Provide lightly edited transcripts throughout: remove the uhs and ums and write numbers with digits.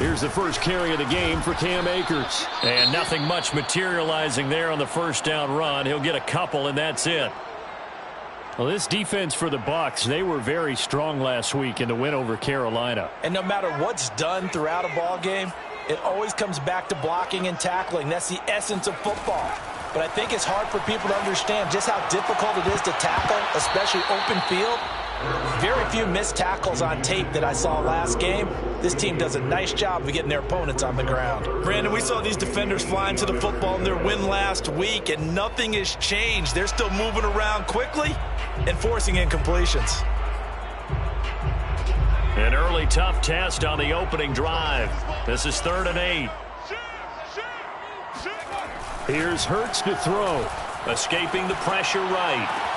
Here's the first carry of the game for Cam Akers. And nothing much materializing there on the first down run. He'll get a couple, and that's it. Well, this defense for the Bucs, they were very strong last week in the win over Carolina. And no matter what's done throughout a ball game, it always comes back to blocking and tackling. That's the essence of football. But I think it's hard for people to understand just how difficult it is to tackle, especially open field. Very few missed tackles on tape that I saw last game. This team does a nice job of getting their opponents on the ground. Brandon, we saw these defenders flying to the football in their win last week, and nothing has changed. They're still moving around quickly and forcing incompletions. An early tough test on the opening drive. This is 3rd and 8. Here's Hurts to throw. Escaping the pressure right.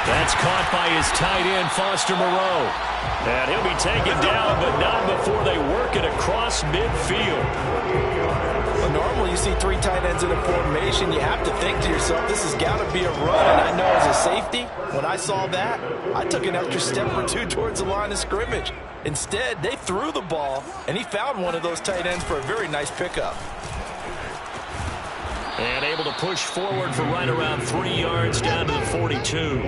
That's caught by his tight end, Foster Moreau. And he'll be taken down, but not before they work it across midfield. Well, normally you see 3 tight ends in a formation. You have to think to yourself, this has got to be a run. And I know as a safety, when I saw that, I took an extra step or 2 towards the line of scrimmage. Instead, they threw the ball, and he found one of those tight ends for a very nice pickup. And able to push forward for right around 3 yards down to the 42.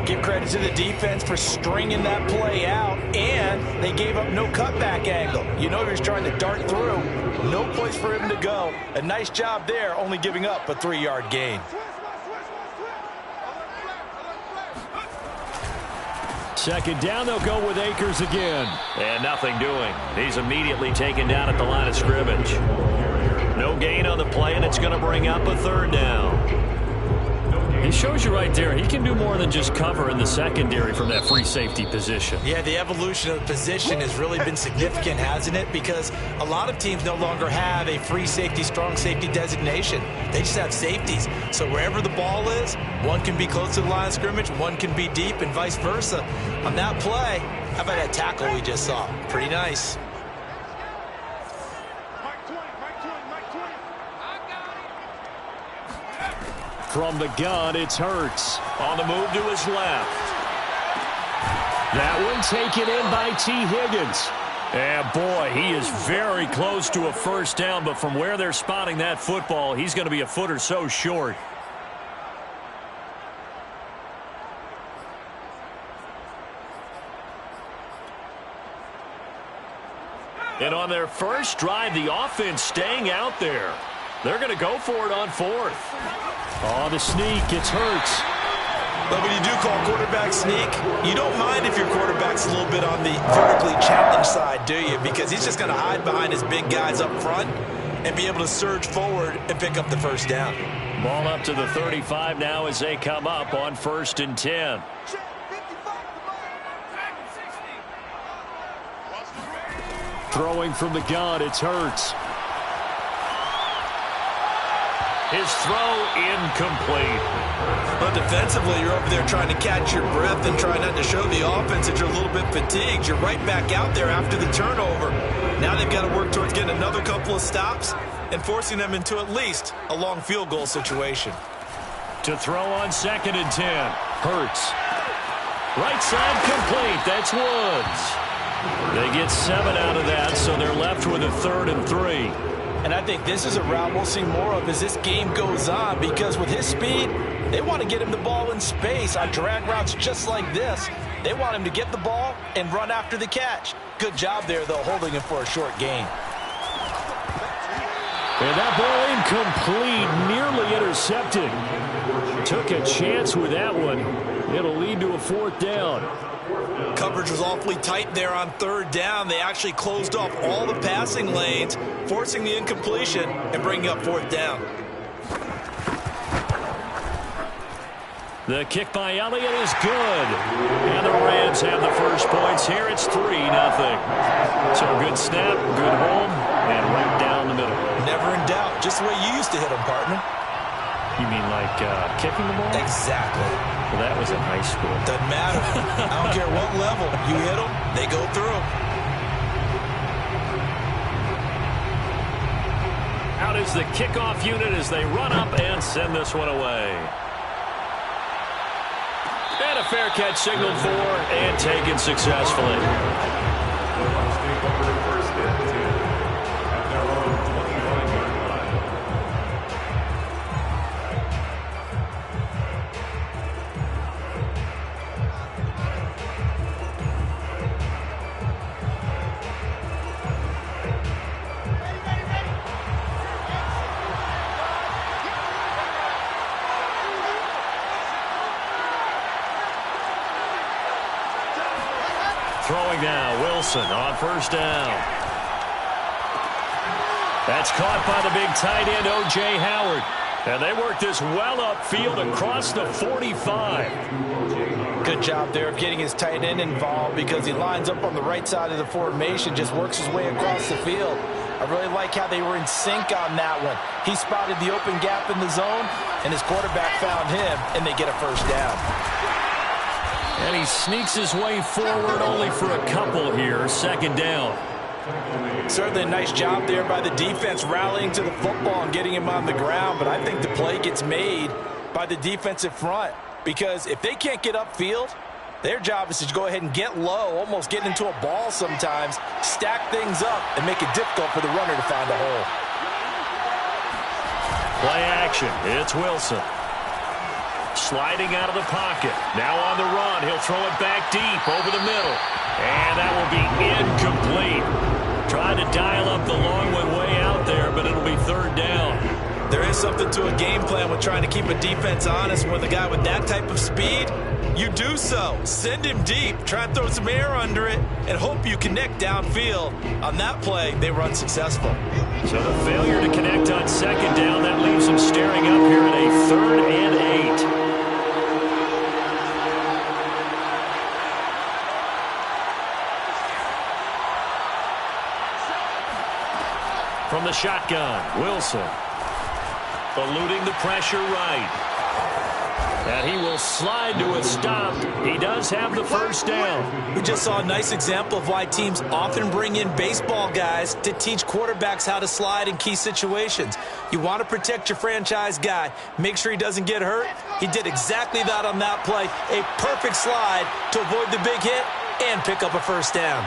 Give credit to the defense for stringing that play out, and they gave up no cutback angle. You know he was trying to dart through. No place for him to go. A nice job there, only giving up a 3-yard gain. Second down, they'll go with Akers again. And nothing doing. He's immediately taken down at the line of scrimmage. No gain on the play, and it's going to bring up a 3rd down. It shows you right there, he can do more than just cover in the secondary from that free safety position. Yeah, the evolution of the position has really been significant, hasn't it? Because a lot of teams no longer have a free safety, strong safety designation. They just have safeties. So wherever the ball is, one can be close to the line of scrimmage, one can be deep, and vice versa. On that play, how about that tackle we just saw? Pretty nice. From the gun, it's Hurts. On the move to his left. That one taken in by T. Higgins. And boy, he is very close to a first down, but from where they're spotting that football, he's going to be a foot or so short. And on their first drive, the offense staying out there. They're going to go for it on 4th. On the sneak, it's Hurts. But when you do call quarterback sneak, you don't mind if your quarterback's a little bit on the vertically challenged side, do you? Because he's just going to hide behind his big guys up front and be able to surge forward and pick up the first down. Ball up to the 35 now as they come up on 1st and 10. Throwing from the gun, it's Hurts. His throw incomplete. But defensively, you're over there trying to catch your breath and try not to show the offense that you're a little bit fatigued. You're right back out there after the turnover. Now they've got to work towards getting another couple of stops and forcing them into at least a long field goal situation. To throw on 2nd and 10. Hurts. Right side complete. That's Woods. They get 7 out of that, so they're left with a 3rd and 3. And I think this is a route we'll see more of as this game goes on, because with his speed, they want to get him the ball in space on drag routes just like this. They want him to get the ball and run after the catch. Good job there, though, holding him for a short gain. And that ball incomplete, nearly intercepted. Took a chance with that one. It'll lead to a 4th down. Coverage was awfully tight there on 3rd down. They actually closed off all the passing lanes, forcing the incompletion and bringing up 4th down. The kick by Elliott is good. And the Rams have the first points here. It's 3-0. So good snap, good home, and right down the middle. Never in doubt. Just the way you used to hit them, partner. You mean like kicking the ball? Exactly. Well, that was in high school. Doesn't matter. I don't care what level. You hit them, they go through. Out is the kickoff unit as they run up and send this one away. And a fair catch signaled for and taken successfully. Throwing now, Wilson on first down. That's caught by the big tight end, O.J. Howard. And they work this well upfield across the 45. Good job there of getting his tight end involved because he lines up on the right side of the formation, just works his way across the field. I really like how they were in sync on that one. He spotted the open gap in the zone, and his quarterback found him, and they get a first down. And he sneaks his way forward only for a couple here. Second down. Certainly a nice job there by the defense rallying to the football and getting him on the ground, but I think the play gets made by the defensive front because if they can't get upfield, their job is to go ahead and get low, almost get into a ball sometimes, stack things up, and make it difficult for the runner to find a hole. Play action. It's Wilson. Sliding out of the pocket. Now on the run. He'll throw it back deep over the middle. And that will be incomplete. Trying to dial up the long one way out there, but it'll be third down. There is something to a game plan with trying to keep a defense honest. With a guy with that type of speed, you do so. Send him deep, try and throw some air under it, and hope you connect downfield. On that play, they were unsuccessful. So the failure to connect on second down, that leaves them staring up here at a 3rd and 8. From the shotgun, Wilson. Eluding the pressure right. And he will slide to a stop. He does have the first down. We just saw a nice example of why teams often bring in baseball guys to teach quarterbacks how to slide in key situations. You want to protect your franchise guy. Make sure he doesn't get hurt. He did exactly that on that play. A perfect slide to avoid the big hit and pick up a first down.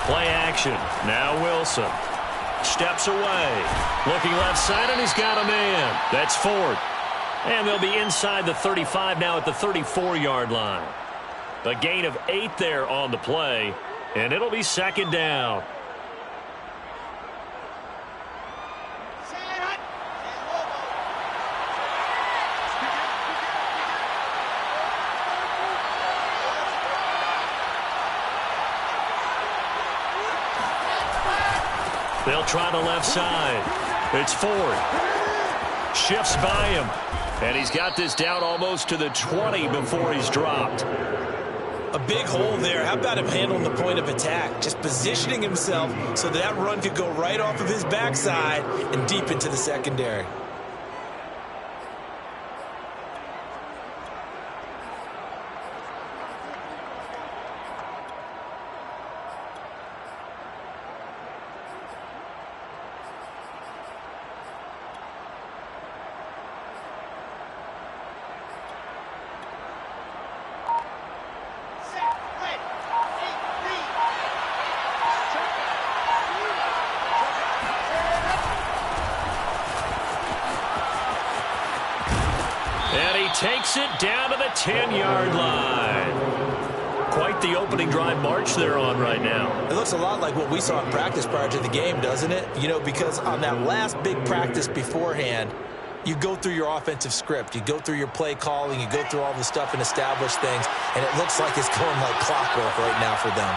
Play action. Now Wilson. Steps away. Looking left side, and he's got a man. That's Ford. And they'll be inside the 35 now at the 34-yard line. A gain of 8 there on the play, and it'll be second down. They'll try the left side. It's Ford. Shifts by him. And he's got this down almost to the 20 before he's dropped. A big hole there. How about him handling the point of attack? Just positioning himself so that run could go right off of his backside and deep into the secondary. Takes it down to the 10-yard line. Quite the opening drive march they're on right now. It looks a lot like what we saw in practice prior to the game, doesn't it? You know, because on that last big practice beforehand, you go through your offensive script. You go through your play calling. You go through all the stuff and establish things. And it looks like it's going like clockwork right now for them.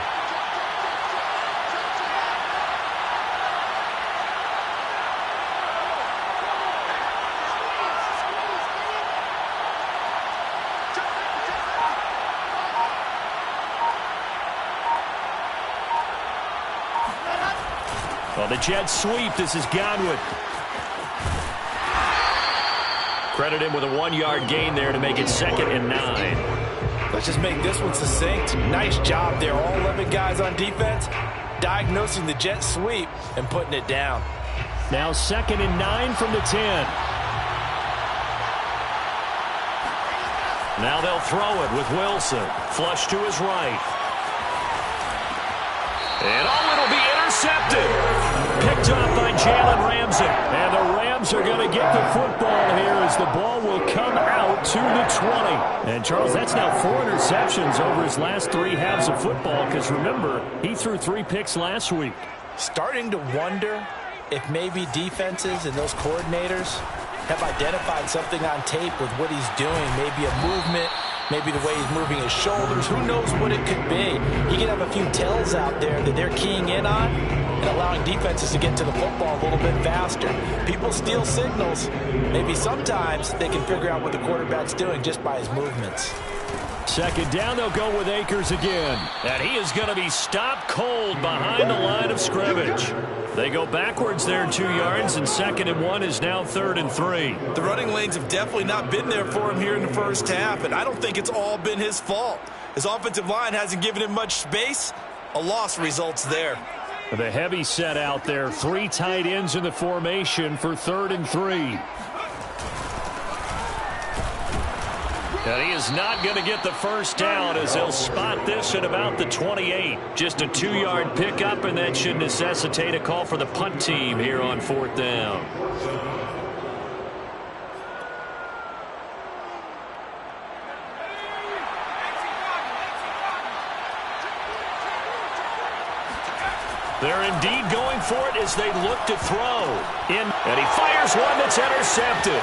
On the jet sweep, this is Godwin. Credit him with a 1-yard gain there to make it 2nd and 9. Let's just make this one succinct. Nice job there. All 11 guys on defense diagnosing the jet sweep and putting it down. Now 2nd and 9 from the 10. Now they'll throw it with Wilson. Flush to his right. And it'll be intercepted. Picked off by Jalen Ramsey. And the Rams are going to get the football here as the ball will come out to the 20. And, Charles, that's now 4 interceptions over his last 3 halves of football because, remember, he threw 3 picks last week. Starting to wonder if maybe defenses and those coordinators have identified something on tape with what he's doing, maybe a movement maybe the way he's moving his shoulders. Who knows what it could be? He could have a few tells out there that they're keying in on and allowing defenses to get to the football a little bit faster. People steal signals. Maybe sometimes they can figure out what the quarterback's doing just by his movements. Second down, they'll go with Akers again. And he is going to be stopped cold behind the line of scrimmage. They go backwards there 2 yards, and 2nd and 1 is now 3rd and 3. The running lanes have definitely not been there for him here in the first half, and I don't think it's all been his fault. His offensive line hasn't given him much space. A loss results there. The heavy set out there. 3 tight ends in the formation for 3rd and 3. And he is not going to get the first down as they'll spot this at about the 28. Just a 2-yard pickup, and that should necessitate a call for the punt team here on 4th down. They're indeed going for it as they look to throw. And he fires one that's intercepted.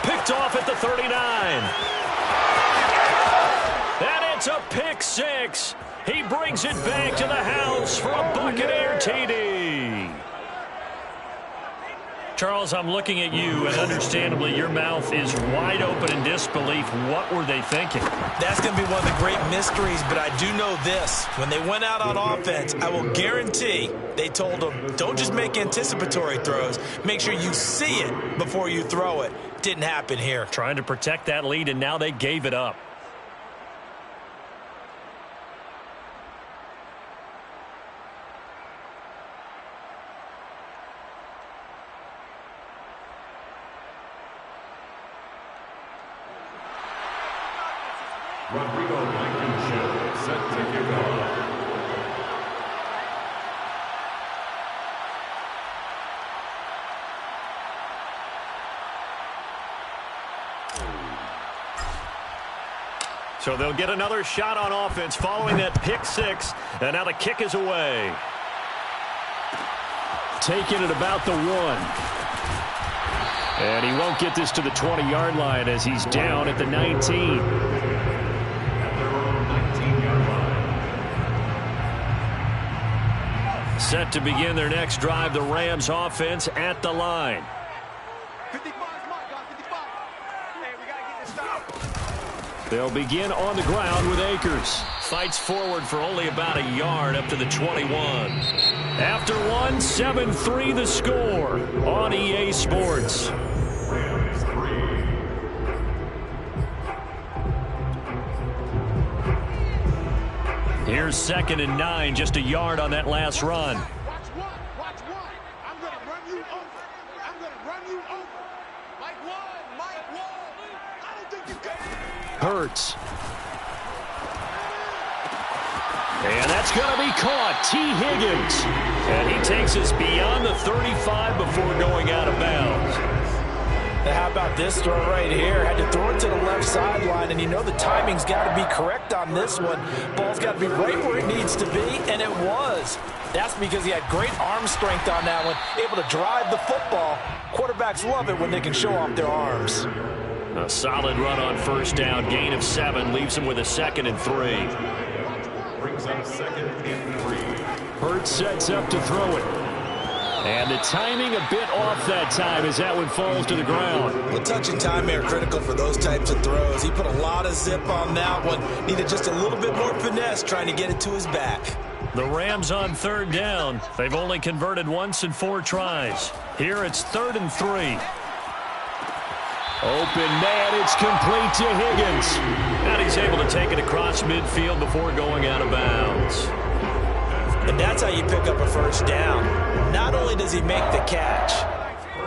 Picked off at the 39. And it's a pick 6. He brings it back to the house for a Buccaneer TD. Charles, I'm looking at you, and understandably your mouth is wide open in disbelief. What were they thinking? That's going to be one of the great mysteries, but I do know this. When they went out on offense, I will guarantee they told them, don't just make anticipatory throws. Make sure you see it before you throw it. Didn't happen here. Trying to protect that lead, and now they gave it up. So they'll get another shot on offense following that pick 6, and now the kick is away. Taking it about the 1. And he won't get this to the 20-yard line as he's down at the 19. Set to begin their next drive, the Rams offense at the line. They'll begin on the ground with Akers. Fights forward for only about a yard up to the 21. After 1, 7-3 the score on EA Sports. Here's 2nd and 9, just a yard on that last run. Watch one. I'm going to run you over. Mike 1. I don't think you can. Hurts. And that's going to be caught. T. Higgins. And he takes us beyond the 35 before going out of bounds. Now how about this throw right here? Had to throw it to the left sideline, and you know the timing's got to be correct on this one. Ball's got to be right where it needs to be, and it was. That's because he had great arm strength on that one, able to drive the football. Quarterbacks love it when they can show off their arms. A solid run on first down, gain of 7, leaves him with a 2nd and 3. Brings up 2nd and 3. Hurts sets up to throw it. And the timing a bit off that time as that one falls to the ground. Well, touch and timing are critical for those types of throws. He put a lot of zip on that one. Needed just a little bit more finesse trying to get it to his back. The Rams on 3rd down. They've only converted once in 4 tries. Here it's 3rd and 3. Open man, it's complete to Higgins. And he's able to take it across midfield before going out of bounds. And that's how you pick up a first down. Not only does he make the catch,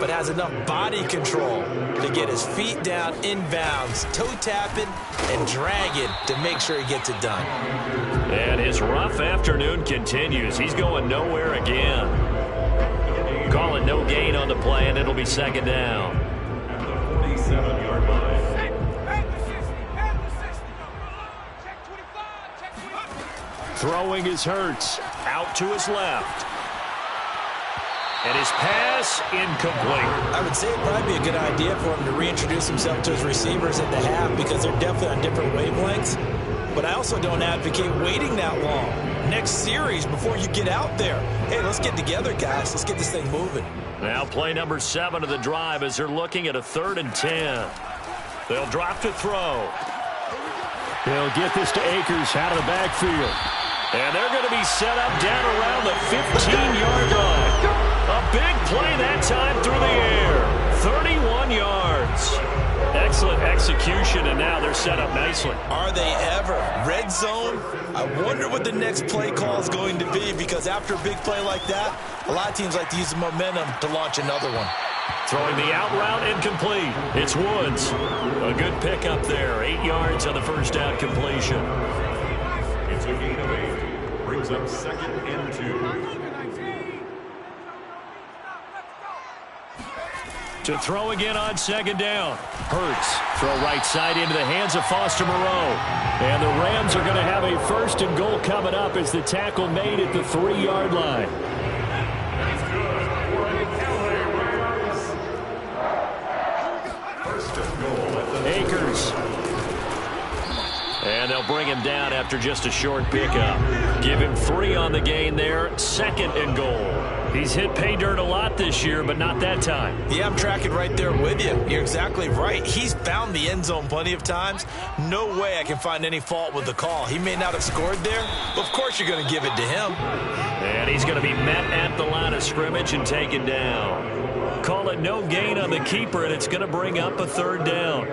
but has enough body control to get his feet down inbounds, toe tapping and dragging to make sure he gets it done. And his rough afternoon continues. He's going nowhere again. Call it no gain on the play, and it'll be 2nd down. At the 47-yard line. Throwing is Hurts. Out to his left. And his pass incomplete. I would say it'd probably be a good idea for him to reintroduce himself to his receivers at the half because they're definitely on different wavelengths. But I also don't advocate waiting that long. Next series before you get out there. Hey, let's get together, guys. Let's get this thing moving. Now play number 7 of the drive as they're looking at a 3rd and 10. They'll drop to throw. They'll get this to Akers out of the backfield. And they're going to be set up down around the 15-yard line. A big play that time through the air. 31 yards. Excellent execution, and now they're set up nicely. Are they ever? Red zone? I wonder what the next play call is going to be because after a big play like that, a lot of teams like to use the momentum to launch another one. Throwing the out route incomplete. It's Woods. A good pickup there. 8 yards on the first down completion. It's a gain of 8. Brings up 2nd and 2. To throw again on 2nd down. Hurts. Throw right side into the hands of Foster Moreau. And the Rams are going to have a 1st and goal coming up as the tackle made at the 3-yard line. Akers. And they'll bring him down after just a short pickup. Give him 3 on the gain there. 2nd and goal. He's hit pay dirt a lot this year, but not that time. Yeah, I'm tracking right there with you. You're exactly right. He's found the end zone plenty of times. No way I can find any fault with the call. He may not have scored there, but of course you're going to give it to him. And he's going to be met at the line of scrimmage and taken down. Call it no gain on the keeper, and it's going to bring up a 3rd down.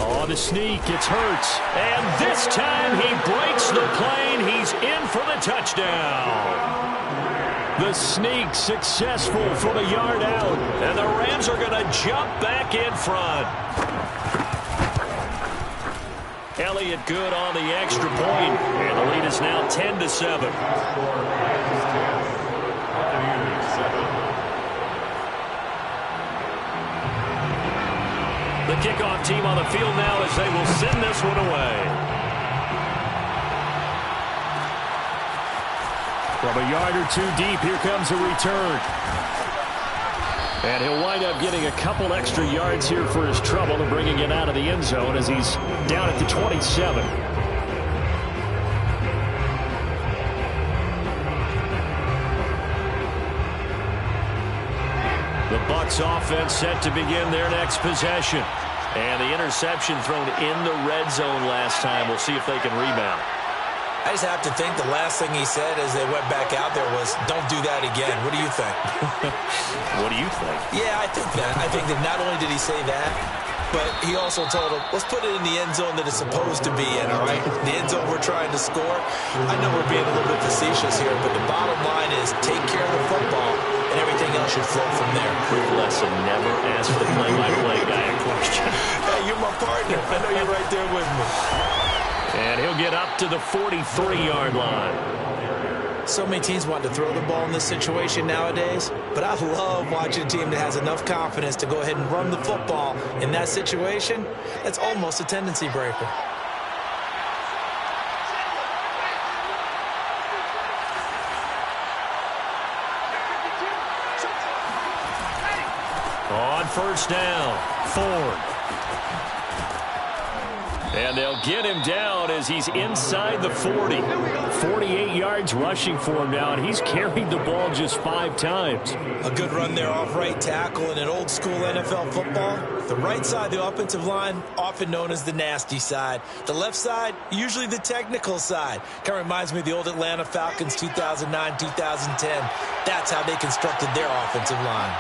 On the sneak, it's Hurts. And this time he breaks the plane. He's in for the touchdown. The sneak successful from a yard out. And the Rams are going to jump back in front. Elliott good on the extra point. And the lead is now 10-7. The kickoff team on the field now as they will send this one away. From a yard or 2 deep, here comes a return. And he'll wind up getting a couple extra yards here for his trouble and bringing it out of the end zone as he's down at the 27. The Bucs offense set to begin their next possession. And the interception thrown in the red zone last time. We'll see if they can rebound. I just have to think the last thing he said as they went back out there was, don't do that again. What do you think? What do you think? Yeah, I think that. I think that not only did he say that, but he also told him, let's put it in the end zone that it's supposed to be in, all right? The end zone we're trying to score. I know we're being a little bit facetious here, but the bottom line is take care of the football, and everything else should flow from there. Quick lesson, never ask the play-by-play guy a question. Hey, you're my partner. I know you're right there with me. And he'll get up to the 43-yard line. So many teams want to throw the ball in this situation nowadays, but I love watching a team that has enough confidence to go ahead and run the football in that situation. That's almost a tendency breaker. On 1st down, Ford. And they'll get him down as he's inside the 40. 48 yards rushing for him now, and he's carried the ball just 5 times. A good run there off right tackle in an old school NFL football. The right side of the offensive line, often known as the nasty side. The left side, usually the technical side. Kind of reminds me of the old Atlanta Falcons 2009, 2010. That's how they constructed their offensive line.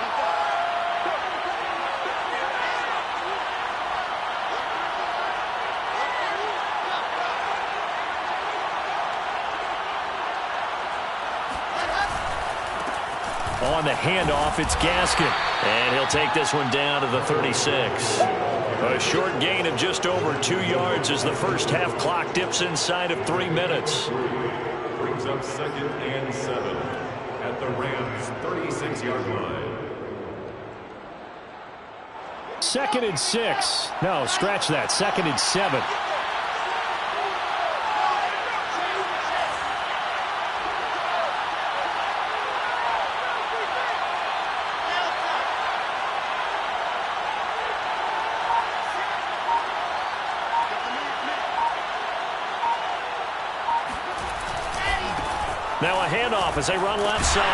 On the handoff, it's Gaskin. And he'll take this one down to the 36. A short gain of just over 2 yards as the first half clock dips inside of 3 minutes. Brings up 2nd and 7 at the Rams' 36-yard line. 2nd and 6. No, scratch that. 2nd and 7. Now a handoff as they run left side.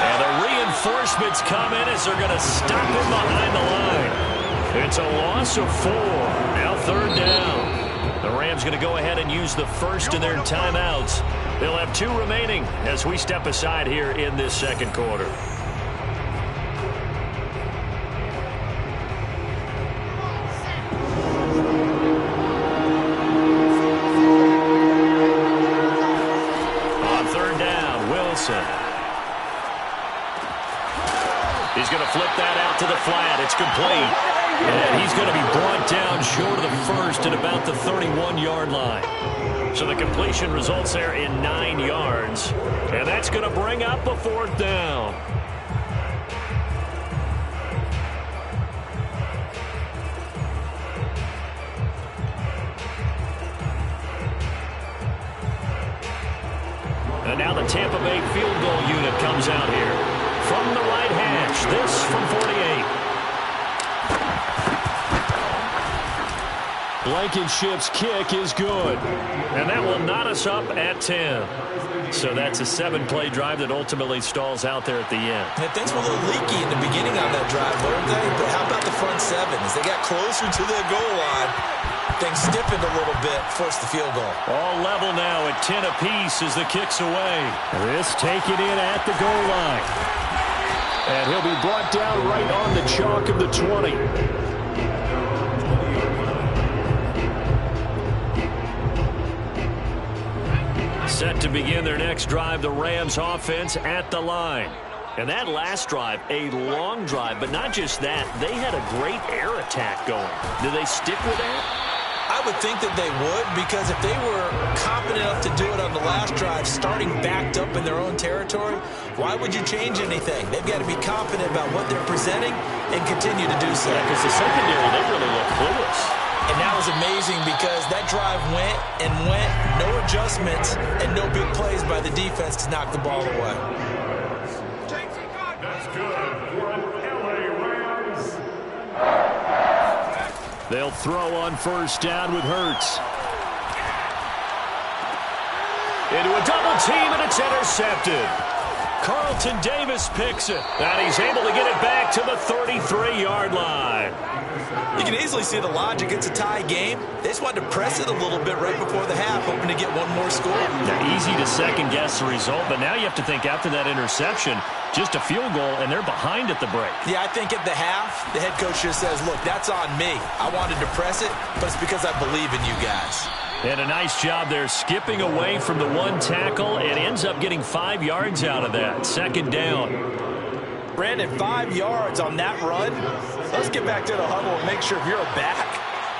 And the reinforcements come in as they're going to stop him behind the line. It's a loss of 4. Now 3rd down. The Rams going to go ahead and use the first of their timeouts. They'll have 2 remaining as we step aside here in this second quarter. He's going to flip that out to the flat. It's complete. And he's going to be brought down short of the first at about the 31-yard line. So the completion results there in 9 yards. And that's going to bring up a 4th down. And now the Tampa Bay field goal unit comes out here. From the right hash, this from 48. Blankenship's kick is good. And that will knot us up at 10. So that's a 7-play drive that ultimately stalls out there at the end. And things were a little leaky in the beginning on that drive, weren't they? But how about the front 7? As they got closer to the goal line, things stiffened a little bit, forced the field goal. All level now at 10 apiece as the kick's away. This taken in at the goal line. And he'll be brought down right on the chalk of the 20. Set to begin their next drive, the Rams offense at the line. And that last drive, a long drive, but not just that. They had a great air attack going. Do they stick with that? I would think that they would, because if they were confident enough to do it on the last drive, starting backed up in their own territory, why would you change anything? They've got to be confident about what they're presenting and continue to do so. Yeah, because the secondary, they really look clueless. And that was amazing because that drive went and went, no adjustments, and no big plays by the defense to knock the ball away. That's good for an LA Rams. They'll throw on first down with Hurts. Into a double team, and it's intercepted. Carlton Davis picks it, and he's able to get it back to the 33-yard line. You can easily see the logic. It's a tie game. They just wanted to press it a little bit right before the half, hoping to get one more score. Now, easy to second-guess the result, but now you have to think after that interception, just a field goal, and they're behind at the break. Yeah, I think at the half, the head coach just says, look, that's on me. I wanted to press it, but it's because I believe in you guys. And a nice job there skipping away from the one tackle and ends up getting 5 yards out of that. 2nd down. Brandon, 5 yards on that run. Let's get back to the huddle and make sure if you're a back,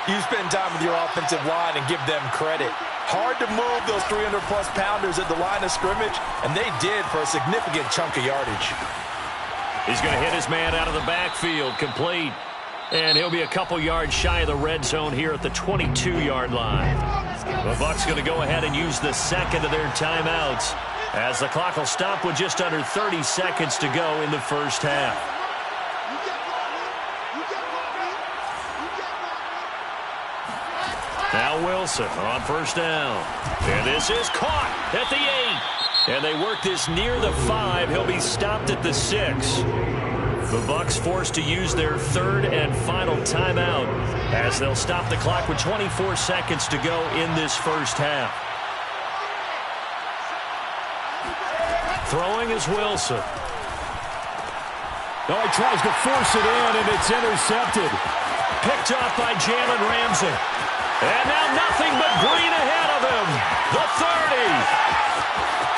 you spend time with your offensive line and give them credit. Hard to move those 300-plus pounders at the line of scrimmage, and they did for a significant chunk of yardage. He's going to hit his man out of the backfield, complete. And he'll be a couple yards shy of the red zone here at the 22-yard line. The Bucs going to go ahead and use the second of their timeouts as the clock will stop with just under 30 seconds to go in the first half. Now Wilson on first down. And this is caught at the 8. And they work this near the 5. He'll be stopped at the 6. The Bucs forced to use their third and final timeout as they'll stop the clock with 24 seconds to go in this first half. Throwing is Wilson. Oh, he tries to force it in, and it's intercepted. Picked off by Jalen Ramsey. And now nothing but green ahead of him. The 30.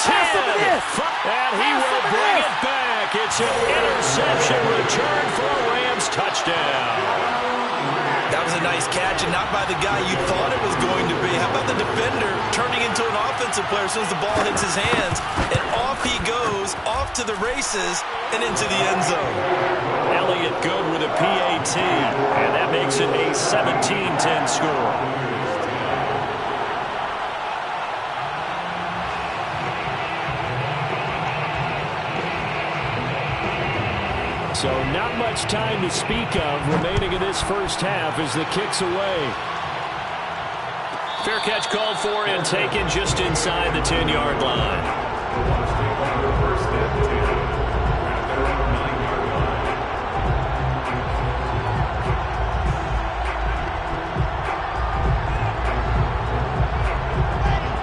10. And he will bring it back. It's an interception return for a Rams touchdown. That was a nice catch, and not by the guy you thought it was going to be. How about the defender turning into an offensive player as soon as the ball hits his hands? And off he goes, off to the races, and into the end zone. Elliott good with a PAT, and that makes it a 17-10 score. So not much time to speak of remaining in this first half as the kick's away. Fair catch called for and taken just inside the 10-yard line. Watch take back first and 10 at their own 9-yard line.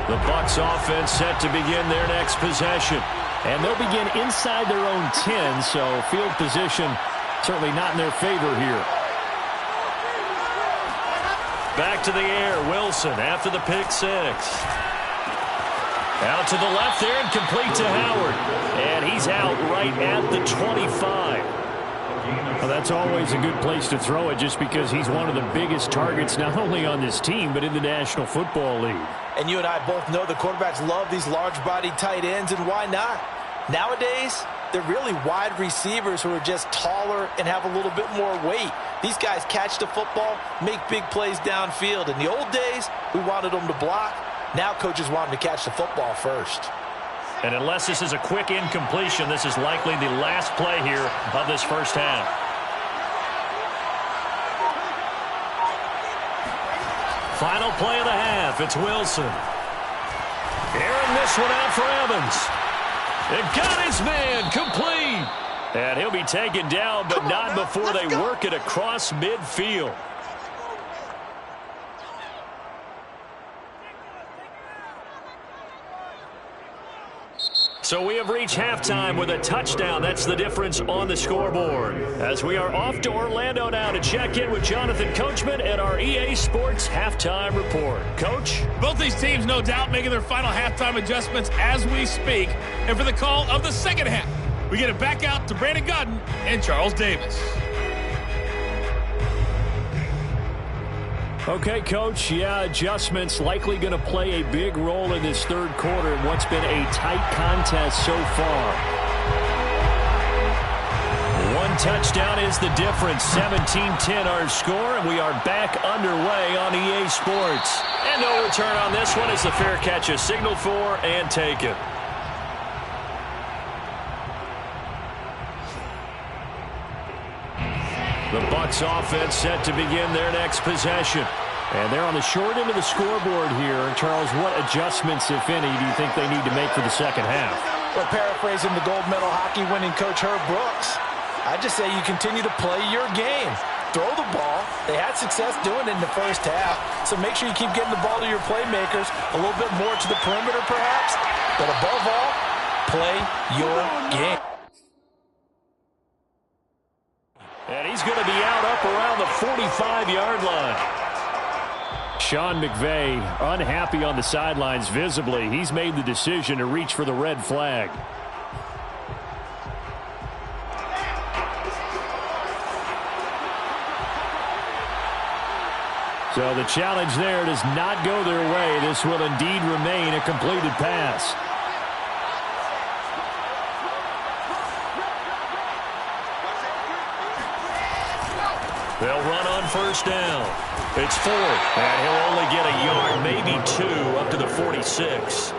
The Bucs offense set to begin their next possession. And they'll begin inside their own 10, so field position certainly not in their favor here. Back to the air, Wilson after the pick six. Out to the left there and complete to Howard. And he's out right at the 25. Well, that's always a good place to throw it just because he's one of the biggest targets not only on this team but in the National Football League. And you and I both know the quarterbacks love these large-bodied tight ends, and why not? Nowadays, they're really wide receivers who are just taller and have a little bit more weight. These guys catch the football, make big plays downfield. In the old days, we wanted them to block. Now coaches want them to catch the football first. And unless this is a quick incompletion, this is likely the last play here of this first half. Final play of the half. It's Wilson. Airing this one out for Evans. It got his man complete. And he'll be taken down, but not before they work it across midfield. So we have reached halftime with a touchdown. That's the difference on the scoreboard. As we are off to Orlando now to check in with Jonathan Coachman at our EA Sports Halftime Report. Coach? Both these teams, no doubt, making their final halftime adjustments as we speak. And for the call of the second half, we get it back out to Brandon Godden and Charles Davis. Okay, Coach, adjustments likely going to play a big role in this third quarter in what's been a tight contest so far. One touchdown is the difference. 17-10 our score, and we are back underway on EA Sports. And no return on this one as the fair catch is signaled for and taken. The Bucs offense set to begin their next possession. And they're on the short end of the scoreboard here. Charles, what adjustments, if any, do you think they need to make for the second half? Well, paraphrasing the gold medal hockey winning coach Herb Brooks, I just say you continue to play your game. Throw the ball. They had success doing it in the first half. So make sure you keep getting the ball to your playmakers, a little bit more to the perimeter perhaps. But above all, play your game. And he's going to be out up around the 45-yard line. Sean McVay unhappy on the sidelines visibly. He's made the decision to reach for the red flag. So the challenge there does not go their way. This will indeed remain a completed pass. They'll run on first down. It's fourth, and he'll only get a yard, maybe two, up to the 46.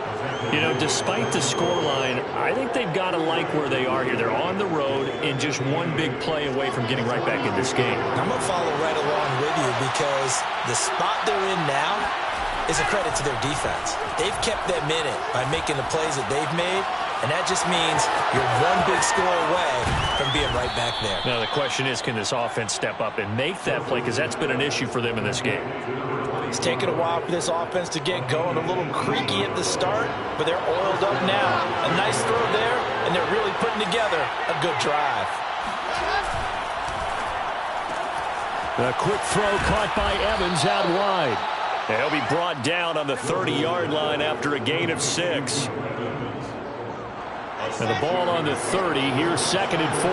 You know, despite the scoreline, I think they've got to like where they are here. They're on the road and just one big play away from getting right back in this game. I'm going to follow right along with you because the spot they're in now is a credit to their defense. They've kept them in it by making the plays that they've made, and that just means you're one big score away from being right back there. Now the question is, can this offense step up and make that play? Because that's been an issue for them in this game. It's taken a while for this offense to get going, a little creaky at the start, but they're oiled up now. A nice throw there, and they're really putting together a good drive. A quick throw caught by Evans out wide. And he'll be brought down on the 30-yard line after a gain of 6. And the ball on the 30. Here's 2nd and 4.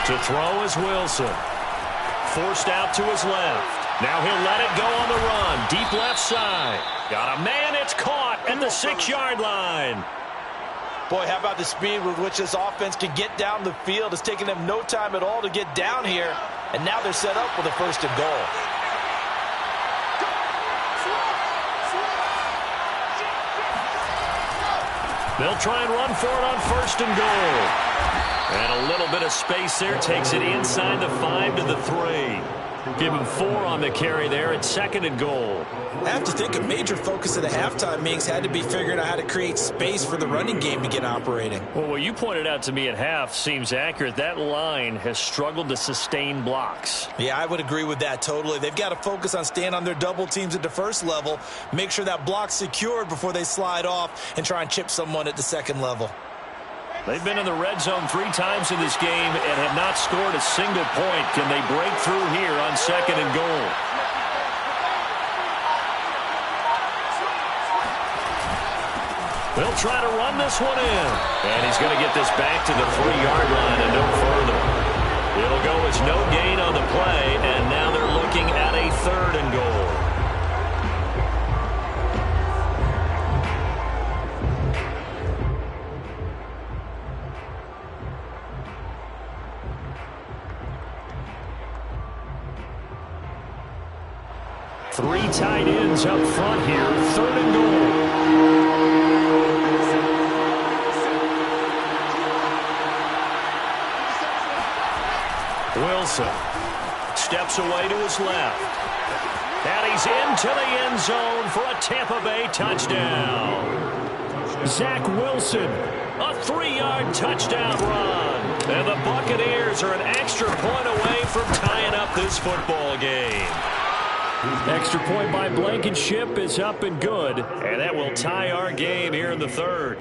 To throw is Wilson. Forced out to his left. Now he'll let it go on the run. Deep left side. Got a man. It's caught at the 6-yard line. Boy, how about the speed with which this offense can get down the field? It's taken them no time at all to get down here. And now they're set up with a 1st and goal. They'll try and run for it on 1st and goal. And a little bit of space there takes it inside the 5 to the 3. Give him 4 on the carry there at 2nd and goal. I have to think a major focus of the halftime meetings had to be figuring out how to create space for the running game to get operating. Well, what you pointed out to me at half seems accurate. That line has struggled to sustain blocks. Yeah, I would agree with that totally. They've got to focus on staying on their double teams at the first level, make sure that block's secured before they slide off and try and chip someone at the second level. They've been in the red zone 3 times in this game and have not scored a single point. Can they break through here on 2nd and goal? They'll try to run this one in. And he's going to get this back to the 3-yard line and no further. It'll go as no gain on the play, and now they're looking at a 3rd and goal. Three tight ends up front here. 3rd and goal. Wilson steps away to his left. And he's into the end zone for a Tampa Bay touchdown. Zach Wilson, a 3-yard touchdown run. And the Buccaneers are an extra point away from tying up this football game. Extra point by Blankenship is up and good, and that will tie our game here in the 3rd.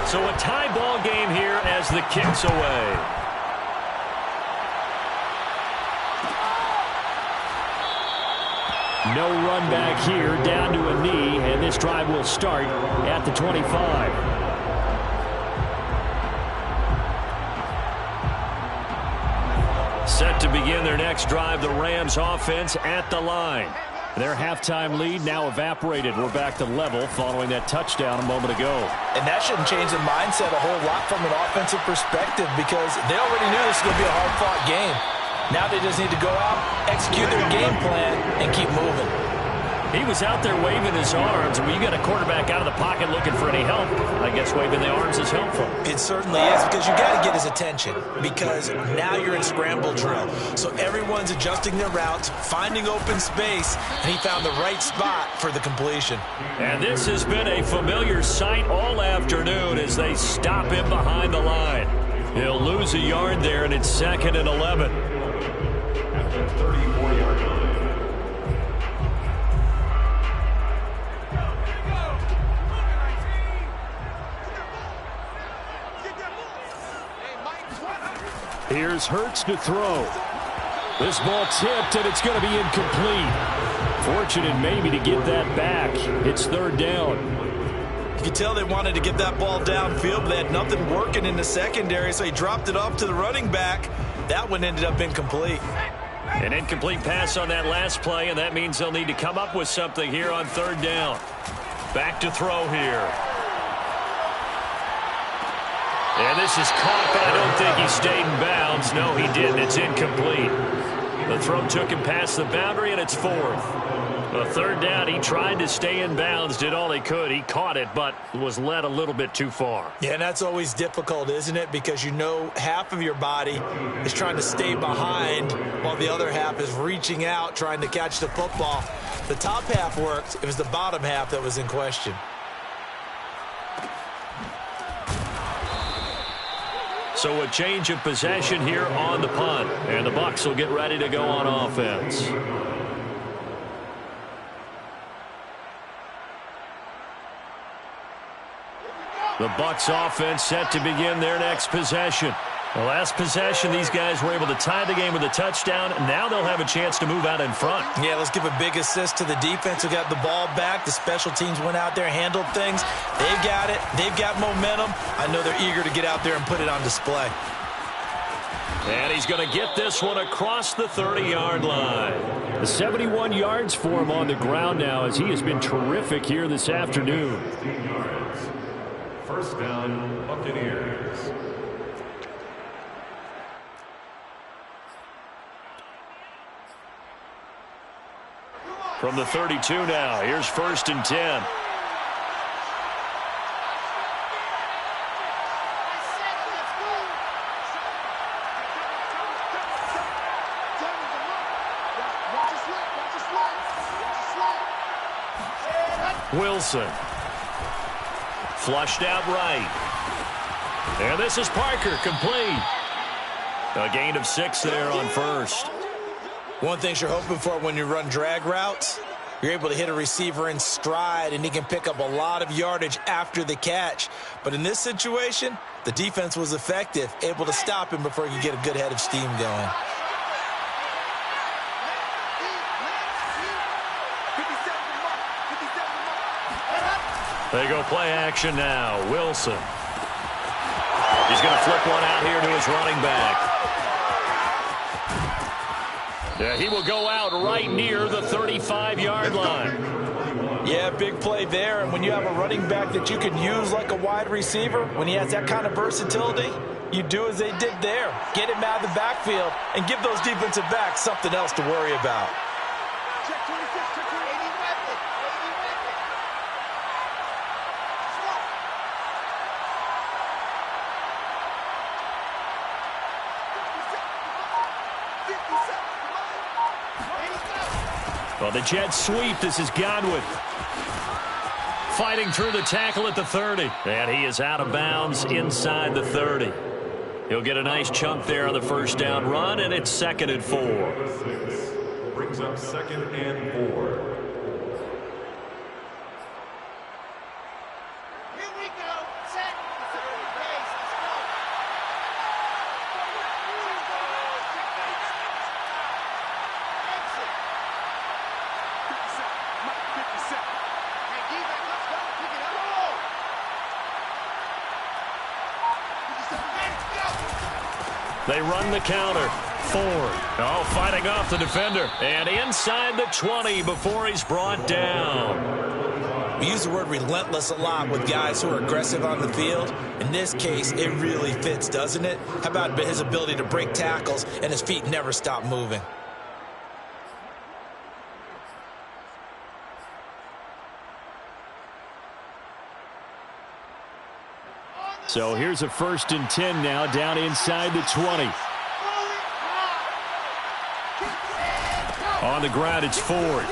So a tie ball game here as the kick's away. No run back here, down to a knee, and this drive will start at the 25. Set to begin their next drive, the Rams offense at the line. Their halftime lead now evaporated. We're back to level following that touchdown a moment ago. And that shouldn't change the mindset a whole lot from an offensive perspective because they already knew this was going to be a hard-fought game. Now they just need to go out, execute their game plan, and keep moving. He was out there waving his arms. When you got a quarterback out of the pocket looking for any help, I guess waving the arms is helpful. It certainly is because you got to get his attention because now you're in scramble drill. So everyone's adjusting their routes, finding open space, and he found the right spot for the completion. And this has been a familiar sight all afternoon as they stop him behind the line. He'll lose a yard there, and it's 2nd and 11. At the 34-yard line. Here's Hurts to throw. This ball tipped, and it's going to be incomplete. Fortunate maybe to get that back. It's 3rd down. You could tell they wanted to get that ball downfield, but they had nothing working in the secondary, so he dropped it off to the running back. That one ended up incomplete. An incomplete pass on that last play, and that means they'll need to come up with something here on 3rd down. Back to throw here. And this is caught, but I don't think he stayed in bounds. No, he didn't. It's incomplete. The throw took him past the boundary, and it's 4th. A 3rd down, he tried to stay in bounds, did all he could. He caught it, but was led a little bit too far. Yeah, and that's always difficult, isn't it? Because you know half of your body is trying to stay behind while the other half is reaching out, trying to catch the football. The top half worked. It was the bottom half that was in question. So a change of possession here on the punt. And the Bucs will get ready to go on offense. The Bucs offense set to begin their next possession. The last possession, these guys were able to tie the game with a touchdown. Now they'll have a chance to move out in front. Yeah, let's give a big assist to the defense who got the ball back. The special teams went out there, handled things. They've got it. They've got momentum. I know they're eager to get out there and put it on display. And he's going to get this one across the 30-yard line. 71 yards for him on the ground now as he has been terrific here this afternoon. 15 yards. 1st down, Buccaneers. From the 32 now, here's 1st and 10. Wilson. Flushed out right. And this is Parker, complete. A gain of 6 there on 1st. One thing you're hoping for when you run drag routes, you're able to hit a receiver in stride, and he can pick up a lot of yardage after the catch. But in this situation, the defense was effective, able to stop him before he could get a good head of steam going. They go play action now. Wilson. He's going to flip one out here to his running back. Yeah, he will go out right near the 35-yard line. Yeah, big play there. And when you have a running back that you can use like a wide receiver, when he has that kind of versatility, you do as they did there. Get him out of the backfield and give those defensive backs something else to worry about. Well, the jet sweep. This is Godwin. Fighting through the tackle at the 30. And he is out of bounds inside the 30. He'll get a nice chunk there on the first down run, and it's 2nd and 4. Brings up 2nd and 4. They run the counter. Ford. Oh, fighting off the defender. And inside the 20 before he's brought down. We use the word relentless a lot with guys who are aggressive on the field. In this case, it really fits, doesn't it? How about his ability to break tackles and his feet never stop moving? So here's a 1st and 10 now down inside the 20. On the ground, it's Ford.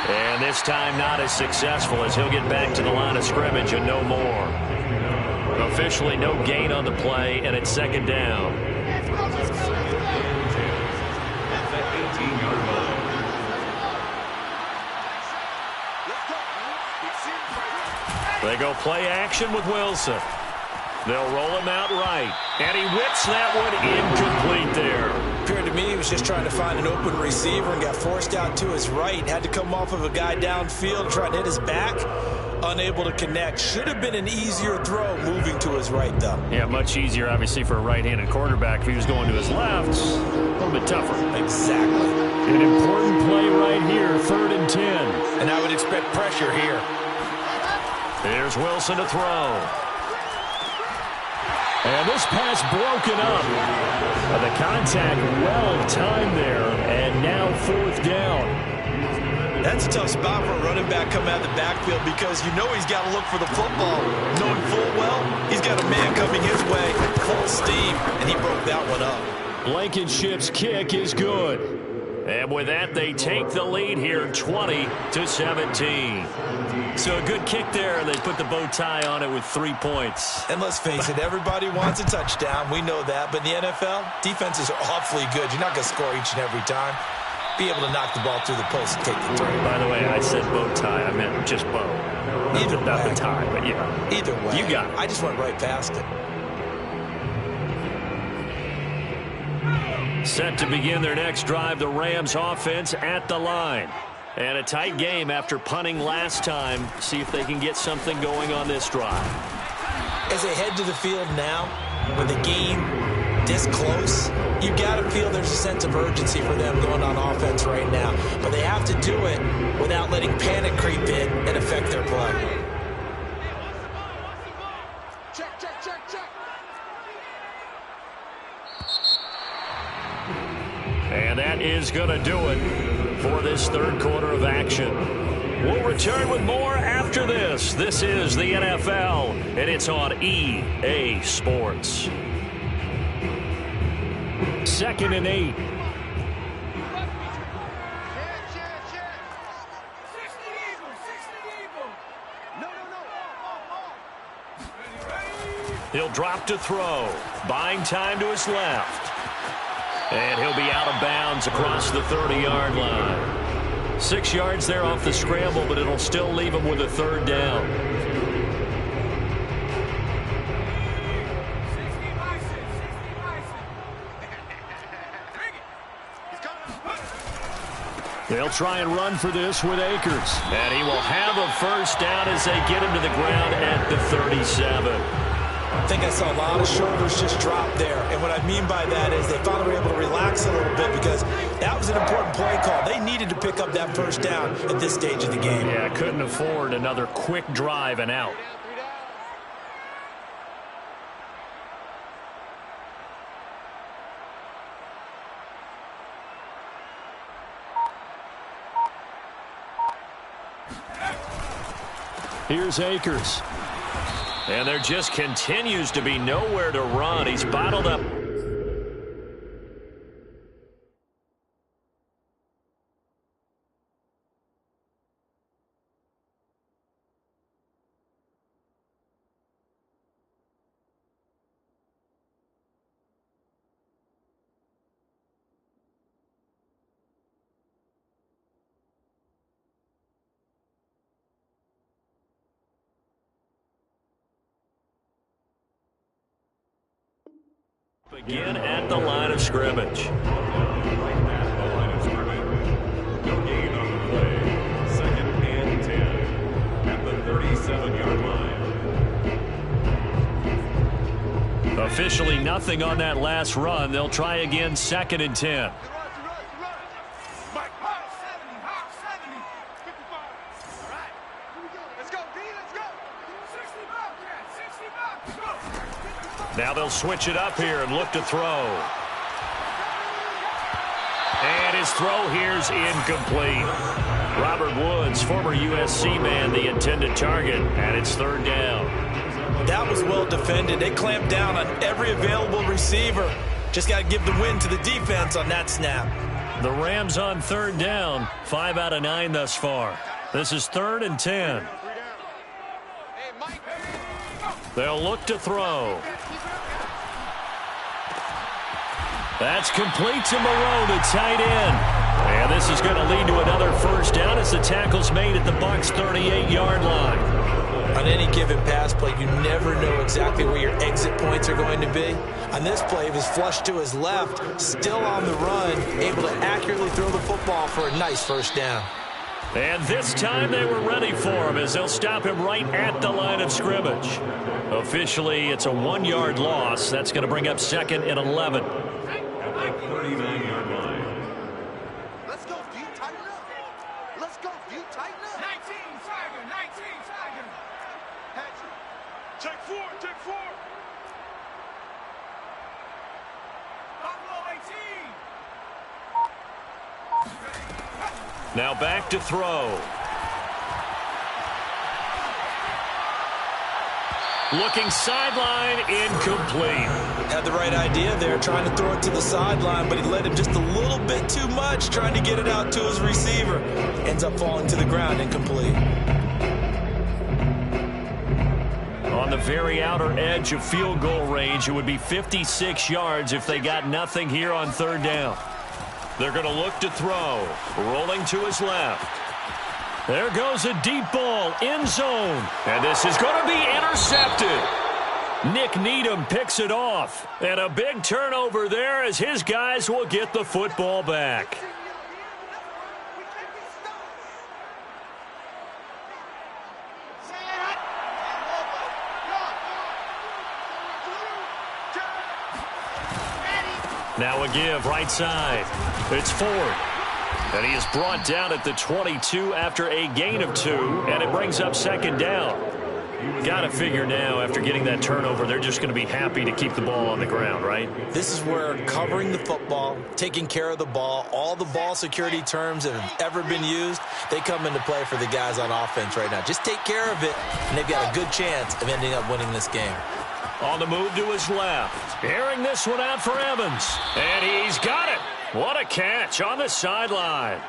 And this time not as successful as he'll get back to the line of scrimmage and no more. Officially no gain on the play, and it's 2nd down. They go play action with Wilson. They'll roll him out right. And he whips that one incomplete there. Appeared to me he was just trying to find an open receiver and got forced out to his right. Had to come off of a guy downfield, trying to hit his back. Unable to connect. Should have been an easier throw moving to his right, though. Yeah, much easier, obviously, for a right-handed quarterback. If he was going to his left, a little bit tougher. Exactly. An important play right here, 3rd and 10. And I would expect pressure here. Here's Wilson to throw. And this pass broken up. The contact well-timed there, and now 4th down. That's a tough spot for a running back coming out of the backfield because you know he's got to look for the football. Knowing full well, he's got a man coming his way, full steam, and he broke that one up. Blankenship's kick is good. And with that, they take the lead here, 20-17. So a good kick there, and they put the bow tie on it with 3 points. And let's face it, everybody wants a touchdown. We know that. But in the NFL, defenses are awfully good. You're not going to score each and every time. Be able to knock the ball through the post and take the turn. By the way, I said bow tie. I meant just bow. Either way. Not the tie, but yeah. Either way. You got it. I just went right past it. Set to begin their next drive, the Rams offense at the line. And a tight game after punting last time. See if they can get something going on this drive. As they head to the field now, with the game this close, you got to feel there's a sense of urgency for them going on offense right now. But they have to do it without letting panic creep in and affect their play. Check, check, check, check. And that is going to do it for this third quarter of action. We'll return with more after this. This is the NFL, and it's on EA Sports. 2nd and 8. He'll drop to throw, buying time to his left. And he'll be out of bounds across the 30-yard line. 6 yards there off the scramble, but it'll still leave him with a third down. They'll try and run for this with Akers. And he will have a first down as they get him to the ground at the 37. I think I saw a lot of shoulders just drop there. And what I mean by that is they finally were able to relax a little bit because that was an important play call. They needed to pick up that first down at this stage of the game. Yeah, couldn't afford another quick drive and out. Here's Akers. And there just continues to be nowhere to run. He's bottled up. Again at the line of scrimmage. Right at the line of scrimmage. No gain on the play. 2nd and 10 at the 37-yard line. Officially nothing on that last run. They'll try again 2nd and 10. Now they'll switch it up here and look to throw. And his throw here's incomplete. Robert Woods, former USC man, the intended target, and it's 3rd down. That was well defended. They clamped down on every available receiver. Just got to give the win to the defense on that snap. The Rams on 3rd down, 5 out of 9 thus far. This is 3rd and 10. They'll look to throw. That's complete to Moreau, the tight end. And this is going to lead to another first down as the tackle's made at the Bucs' 38-yard line. On any given pass play, you never know exactly where your exit points are going to be. On this play, he was flushed to his left, still on the run, able to accurately throw the football for a nice first down. And this time they were ready for him as they'll stop him right at the line of scrimmage. Officially, it's a 1-yard loss. That's going to bring up 2nd and 11. At the 39-yard line. Let's go, D. Tighten up. Let's go, D. Tighten up. 19, Tiger. 19, Tiger. Patrick. Take 4. Take 4. Buffalo 18. Now back to throw. Looking sideline, incomplete. Had the right idea there, trying to throw it to the sideline, but he led him just a little bit too much, trying to get it out to his receiver. Ends up falling to the ground, incomplete. On the very outer edge of field goal range, it would be 56 yards if they got nothing here on 3rd down. They're going to look to throw. Rolling to his left. There goes a deep ball, end zone. And this is going to be intercepted. Nick Needham picks it off. And a big turnover there as his guys will get the football back. Now a give right side. It's Ford. And he is brought down at the 22 after a gain of 2, and it brings up 2nd down. Got to figure now, after getting that turnover, they're just going to be happy to keep the ball on the ground, right? This is where covering the football, taking care of the ball, all the ball security terms that have ever been used, they come into play for the guys on offense right now. Just take care of it, and they've got a good chance of ending up winning this game. On the move to his left. Airing this one out for Evans. And he's got it. What a catch on the sideline.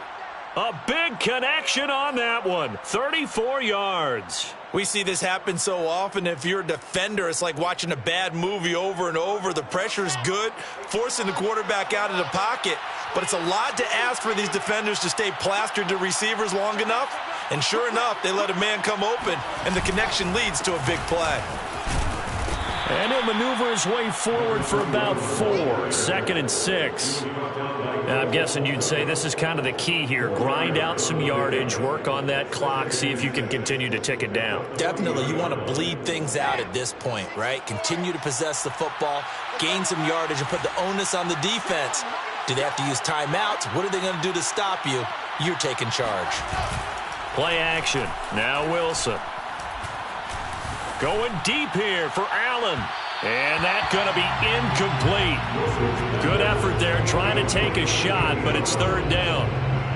A big connection on that one. 34 yards. We see this happen so often. If you're a defender, it's like watching a bad movie over and over. The pressure's good, forcing the quarterback out of the pocket. But it's a lot to ask for these defenders to stay plastered to receivers long enough. And sure enough, they let a man come open, and the connection leads to a big play. And he'll maneuver his way forward for about 4. 2nd and 6. Now, I'm guessing you'd say this is kind of the key here. Grind out some yardage, work on that clock, see if you can continue to tick it down. Definitely, you want to bleed things out at this point, right? Continue to possess the football, gain some yardage, and put the onus on the defense. Do they have to use timeouts? What are they going to do to stop you? You're taking charge. Play action. Now Wilson. Going deep here for Allen. And that's going to be incomplete. Good effort there trying to take a shot, but it's 3rd down.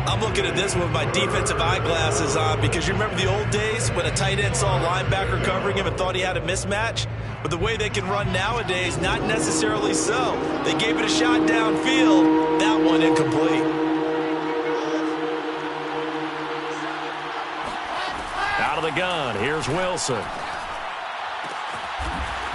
I'm looking at this with my defensive eyeglasses on because you remember the old days when a tight end saw a linebacker covering him and thought he had a mismatch? But the way they can run nowadays, not necessarily so. They gave it a shot downfield. That one incomplete. Out of the gun, here's Wilson.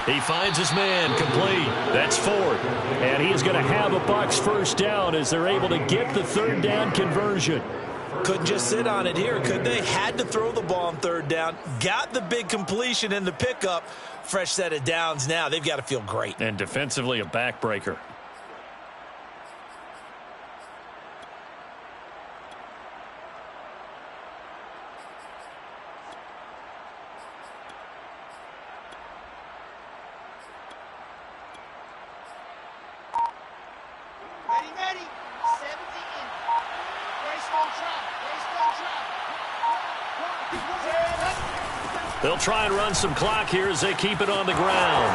He finds his man, complete. That's 4th. And he's going to have a Bucs first down as they're able to get the 3rd down conversion. Couldn't just sit on it here, could they? Had to throw the ball on 3rd down. Got the big completion in the pickup. Fresh set of downs now. They've got to feel great. And defensively, a backbreaker. They'll try and run some clock here as they keep it on the ground.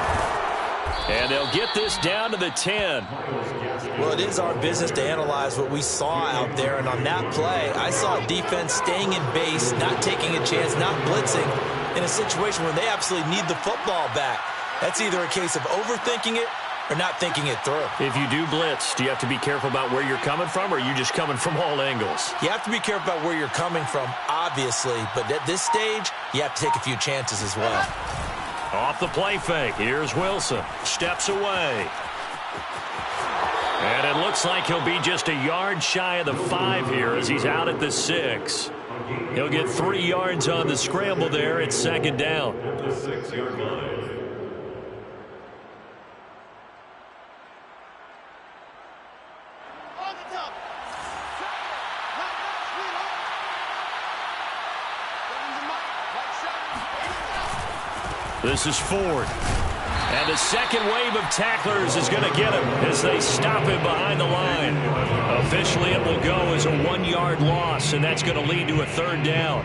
And they'll get this down to the 10. Well, it is our business to analyze what we saw out there. And on that play, I saw defense staying in base, not taking a chance, not blitzing, in a situation where they absolutely need the football back. That's either a case of overthinking it or not thinking it through. If you do blitz, do you have to be careful about where you're coming from, or are you just coming from all angles? You have to be careful about where you're coming from, obviously, but at this stage, you have to take a few chances as well. Off the play fake, here's Wilson. Steps away. And it looks like he'll be just a yard shy of the 5 here as he's out at the 6. He'll get 3 yards on the scramble there. It's 2nd down. At the 6-yard line. This is Ford. And the second wave of tacklers is going to get him as they stop him behind the line. Officially, it will go as a 1-yard loss, and that's going to lead to a 3rd down.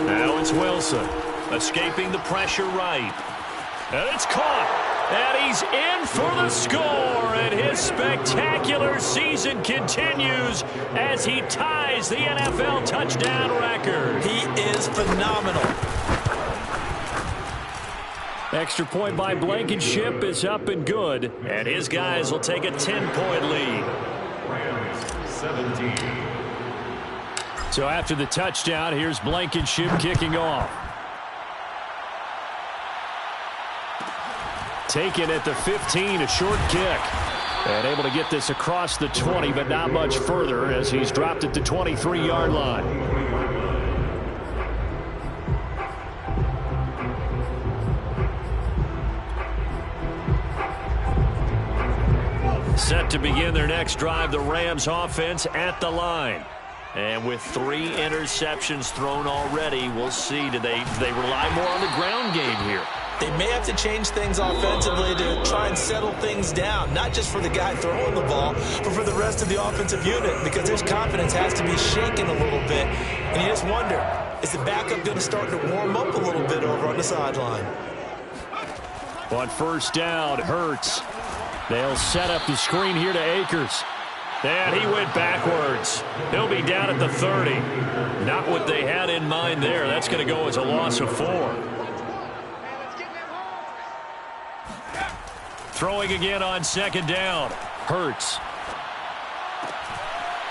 Now it's Wilson, escaping the pressure right. And it's caught. And he's in for the score, and his spectacular season continues as he ties the NFL touchdown record. He is phenomenal. Extra point by Blankenship is up and good, and his guys will take a 10-point lead. Rams 17. So after the touchdown, here's Blankenship kicking off. Taken at the 15, a short kick. And able to get this across the 20, but not much further as he's dropped at the 23-yard line. Set to begin their next drive, the Rams offense at the line. And with 3 interceptions thrown already, we'll see. Do they rely more on the ground game here? They may have to change things offensively to try and settle things down, not just for the guy throwing the ball, but for the rest of the offensive unit, because his confidence has to be shaken a little bit. And you just wonder, is the backup going to start to warm up a little bit over on the sideline? On first down, Hurts. They'll set up the screen here to Akers. And he went backwards. He'll be down at the 30. Not what they had in mind there. That's going to go as a loss of 4. Throwing again on second down. Hurts.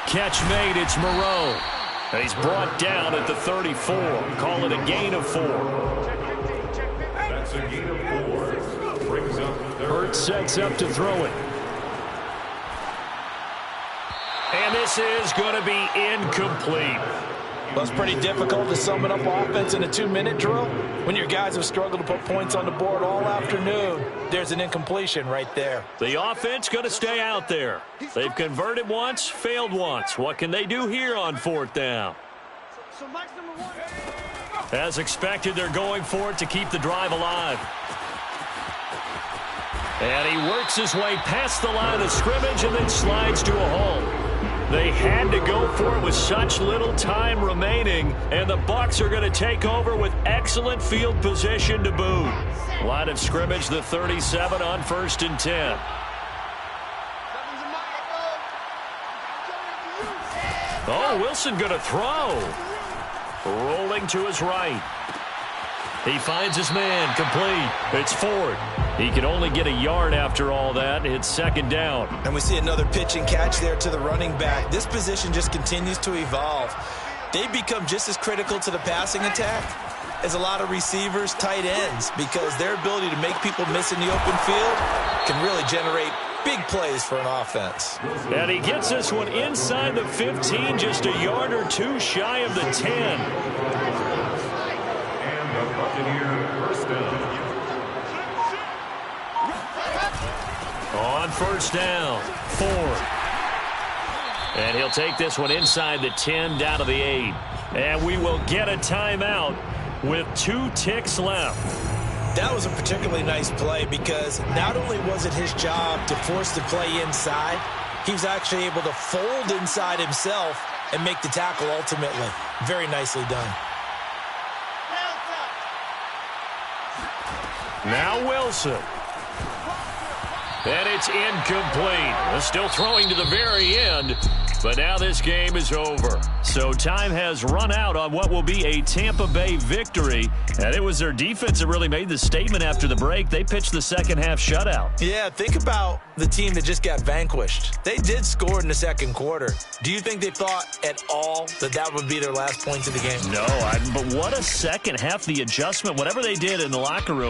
Catch made. It's Moreau. And he's brought down at the 34. Call it a gain of 4. That's a gain of 4. Brings up Hurts sets up to throw it. And this is going to be incomplete. Well, it's pretty difficult to sum it up offense in a 2-minute drill. When your guys have struggled to put points on the board all afternoon, there's an incompletion right there. The offense going to stay out there. They've converted once, failed once. What can they do here on fourth down? As expected, they're going for it to keep the drive alive. And he works his way past the line of scrimmage and then slides to a halt. They had to go for it with such little time remaining, and the Bucs are going to take over with excellent field position to boot. Line of scrimmage, the 37 on 1st and 10. Oh, Wilson going to throw. Rolling to his right. He finds his man, complete. It's Ford. He can only get a yard after all that. It's second down. And we see another pitch and catch there to the running back. This position just continues to evolve. They become just as critical to the passing attack as a lot of receivers, tight ends, because their ability to make people miss in the open field can really generate big plays for an offense. And he gets this one inside the 15, just a yard or two shy of the 10. First down. On first down, Ford. And he'll take this one inside the 10, down to the 8. And we will get a timeout with 2 ticks left. That was a particularly nice play because not only was it his job to force the play inside, he was actually able to fold inside himself and make the tackle ultimately. Very nicely done. Now Wilson. And it's incomplete. Still throwing to the very end, but now this game is over. So time has run out on what will be a Tampa Bay victory, and it was their defense that really made the statement after the break. They pitched the second-half shutout. Yeah, think about the team that just got vanquished. They did score in the second quarter. Do you think they thought at all that that would be their last points of the game? No, but what a second half, the adjustment, whatever they did in the locker room.